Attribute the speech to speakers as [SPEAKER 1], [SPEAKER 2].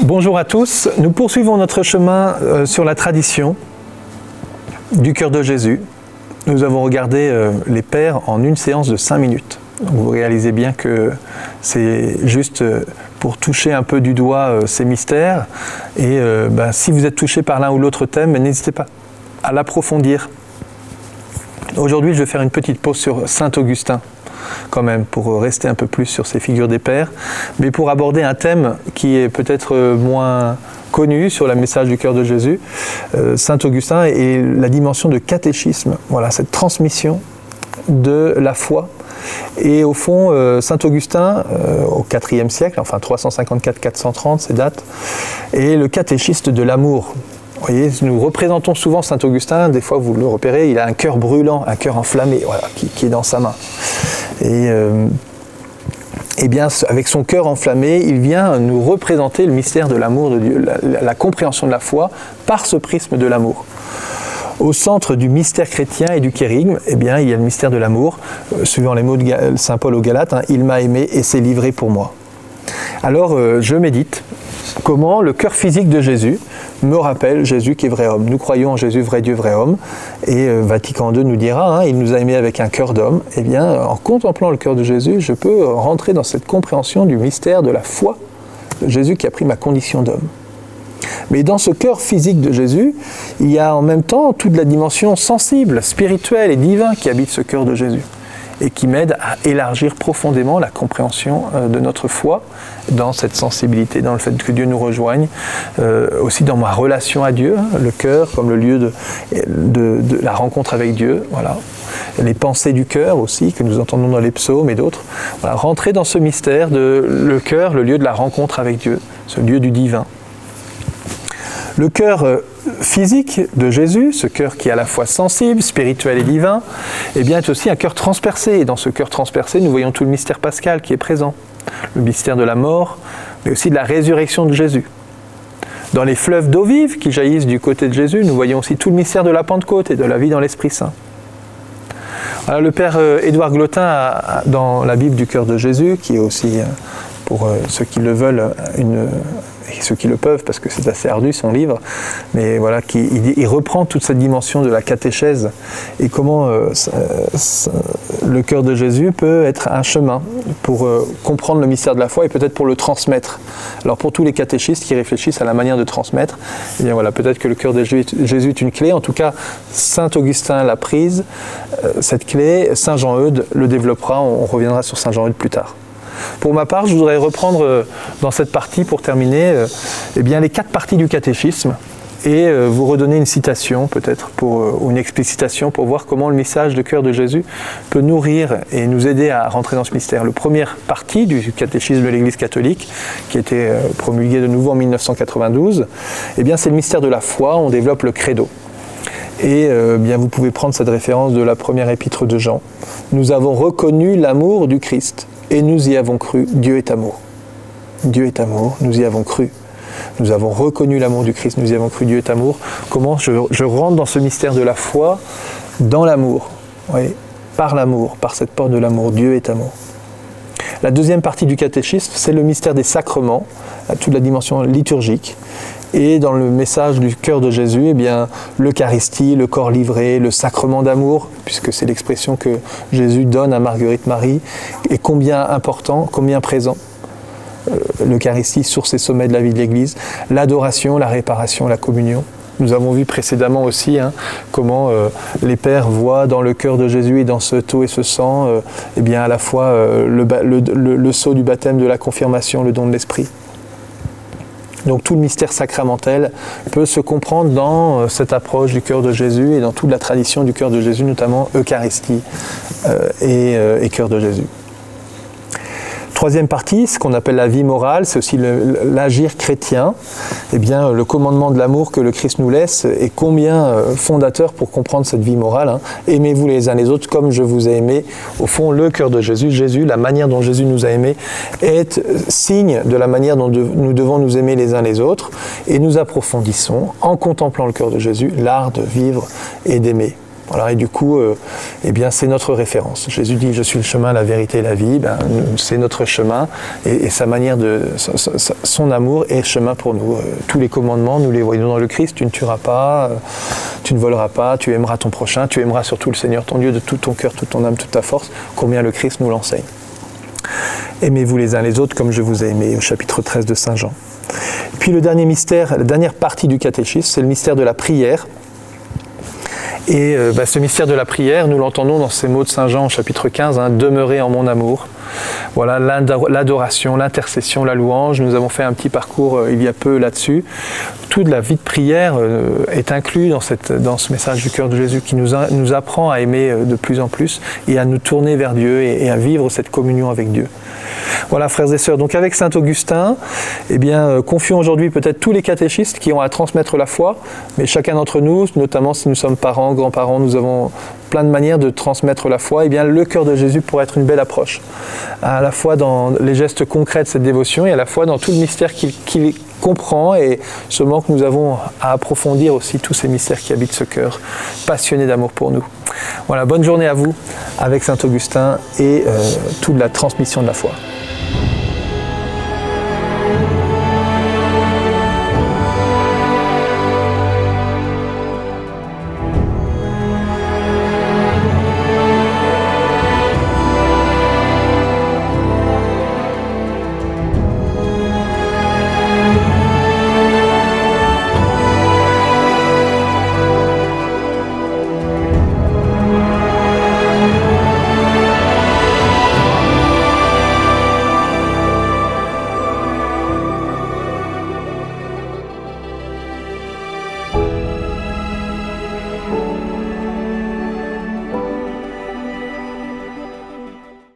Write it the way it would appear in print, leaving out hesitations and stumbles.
[SPEAKER 1] Bonjour à tous, nous poursuivons notre chemin sur la tradition du cœur de Jésus. Nous avons regardé les pères en une séance de 5 minutes. Donc vous réalisez bien que c'est juste pour toucher un peu du doigt ces mystères. Et si vous êtes touché par l'un ou l'autre thème, n'hésitez pas à l'approfondir. Aujourd'hui, je vais faire une petite pause sur Saint Augustin, quand même, pour rester un peu plus sur ces figures des pères, mais pour aborder un thème qui est peut-être moins connu sur le message du cœur de Jésus, Saint Augustin et la dimension de catéchisme, voilà, cette transmission de la foi. Et au fond, Saint Augustin, au IVe siècle, enfin 354-430, ces dates, est le catéchiste de l'amour. Vous voyez, nous représentons souvent Saint Augustin, des fois vous le repérez, il a un cœur brûlant, un cœur enflammé, voilà, qui est dans sa main. Et bien, avec son cœur enflammé, il vient nous représenter le mystère de l'amour de Dieu, la compréhension de la foi par ce prisme de l'amour. Au centre du mystère chrétien et du kérigme, eh bien, il y a le mystère de l'amour, suivant les mots de Saint Paul aux Galates, hein, « Il m'a aimé et s'est livré pour moi ». Alors, je médite comment le cœur physique de Jésus me rappelle Jésus qui est vrai homme. Nous croyons en Jésus, vrai Dieu, vrai homme. Et Vatican II nous dira, il nous a aimés avec un cœur d'homme. Eh bien, en contemplant le cœur de Jésus, je peux rentrer dans cette compréhension du mystère de la foi de Jésus qui a pris ma condition d'homme. Mais dans ce cœur physique de Jésus, il y a en même temps toute la dimension sensible, spirituelle et divine qui habite ce cœur de Jésus et qui m'aide à élargir profondément la compréhension de notre foi dans cette sensibilité, dans le fait que Dieu nous rejoigne, aussi dans ma relation à Dieu, le cœur comme le lieu de la rencontre avec Dieu, voilà. Les pensées du cœur aussi, que nous entendons dans les psaumes et d'autres. Voilà, rentrer dans ce mystère de le cœur, le lieu de la rencontre avec Dieu, ce lieu du divin. Le cœur physique de Jésus, ce cœur qui est à la fois sensible, spirituel et divin, eh bien, est aussi un cœur transpercé. Et dans ce cœur transpercé, nous voyons tout le mystère pascal qui est présent. Le mystère de la mort, mais aussi de la résurrection de Jésus. Dans les fleuves d'eau vive qui jaillissent du côté de Jésus, nous voyons aussi tout le mystère de la Pentecôte et de la vie dans l'Esprit Saint. Alors, le père Édouard Glotin, dans la Bible du cœur de Jésus, qui est aussi, pour ceux qui le veulent, et ceux qui le peuvent, parce que c'est assez ardu son livre, mais voilà, il reprend toute cette dimension de la catéchèse et comment le cœur de Jésus peut être un chemin pour comprendre le mystère de la foi et peut-être pour le transmettre. Alors pour tous les catéchistes qui réfléchissent à la manière de transmettre, eh bien voilà, peut-être que le cœur de Jésus est une clé. En tout cas, Saint Augustin l'a prise, cette clé. Saint Jean-Eudes le développera, on reviendra sur Saint Jean-Eudes plus tard. Pour ma part, je voudrais reprendre dans cette partie, pour terminer, les 4 parties du catéchisme et vous redonner une citation peut-être ou une explicitation pour voir comment le message de cœur de Jésus peut nourrir et nous aider à rentrer dans ce mystère. La première partie du catéchisme de l'Église catholique, qui a été promulguée de nouveau en 1992, c'est le mystère de la foi, on développe le credo. Et vous pouvez prendre cette référence de la première épître de Jean. Nous avons reconnu l'amour du Christ. Et nous y avons cru, Dieu est amour. Dieu est amour, nous y avons cru. Nous avons reconnu l'amour du Christ, nous y avons cru, Dieu est amour. Comment je rentre dans ce mystère de la foi, dans l'amour, oui, par l'amour, par cette porte de l'amour, Dieu est amour. La deuxième partie du catéchisme, c'est le mystère des sacrements, toute la dimension liturgique. Et dans le message du cœur de Jésus, l'Eucharistie, le corps livré, le sacrement d'amour, puisque c'est l'expression que Jésus donne à Marguerite Marie, est combien important, combien présent. L'Eucharistie, source et sommet de la vie de l'Église, l'adoration, la réparation, la communion. Nous avons vu précédemment aussi comment les pères voient dans le cœur de Jésus et dans ce taux et ce sang, à la fois le sceau du baptême, de la confirmation, le don de l'Esprit. Donc tout le mystère sacramentel peut se comprendre dans cette approche du cœur de Jésus et dans toute la tradition du cœur de Jésus, notamment Eucharistie et cœur de Jésus. Troisième partie, ce qu'on appelle la vie morale, c'est aussi l'agir chrétien. Le commandement de l'amour que le Christ nous laisse est combien fondateur pour comprendre cette vie morale. Aimez-vous les uns les autres comme je vous ai aimé. Au fond, le cœur de Jésus, la manière dont Jésus nous a aimés, est signe de la manière dont nous devons nous aimer les uns les autres. Et nous approfondissons, en contemplant le cœur de Jésus, l'art de vivre et d'aimer. Voilà, et du coup, eh bien, c'est notre référence. Jésus dit, je suis le chemin, la vérité et la vie. Ben, c'est notre chemin et sa manière son amour est chemin pour nous. Tous les commandements, nous les voyons dans le Christ. Tu ne tueras pas, tu ne voleras pas, tu aimeras ton prochain, tu aimeras surtout le Seigneur ton Dieu de tout ton cœur, toute ton âme, toute ta force. Combien le Christ nous l'enseigne. Aimez-vous les uns les autres comme je vous ai aimé, au chapitre 13 de Saint Jean. Puis le dernier mystère, la dernière partie du catéchisme, c'est le mystère de la prière. Et ce mystère de la prière, nous l'entendons dans ces mots de Saint Jean au chapitre 15, hein, « Demeurez en mon amour ». Voilà, l'adoration, l'intercession, la louange. Nous avons fait un petit parcours il y a peu là-dessus. Toute la vie de prière est inclue dans ce message du cœur de Jésus qui nous apprend à aimer de plus en plus et à nous tourner vers Dieu et à vivre cette communion avec Dieu. Voilà, frères et sœurs, donc avec saint Augustin, eh bien, confions aujourd'hui peut-être tous les catéchistes qui ont à transmettre la foi, mais chacun d'entre nous, notamment si nous sommes parents, grands-parents, nous avons plein de manières de transmettre la foi, eh bien, le cœur de Jésus pourrait être une belle approche, à la fois dans les gestes concrets de cette dévotion et à la fois dans tout le mystère qu'il comprend et seulement que nous avons à approfondir aussi tous ces mystères qui habitent ce cœur passionné d'amour pour nous. Voilà, bonne journée à vous avec saint Augustin et toute la transmission de la foi.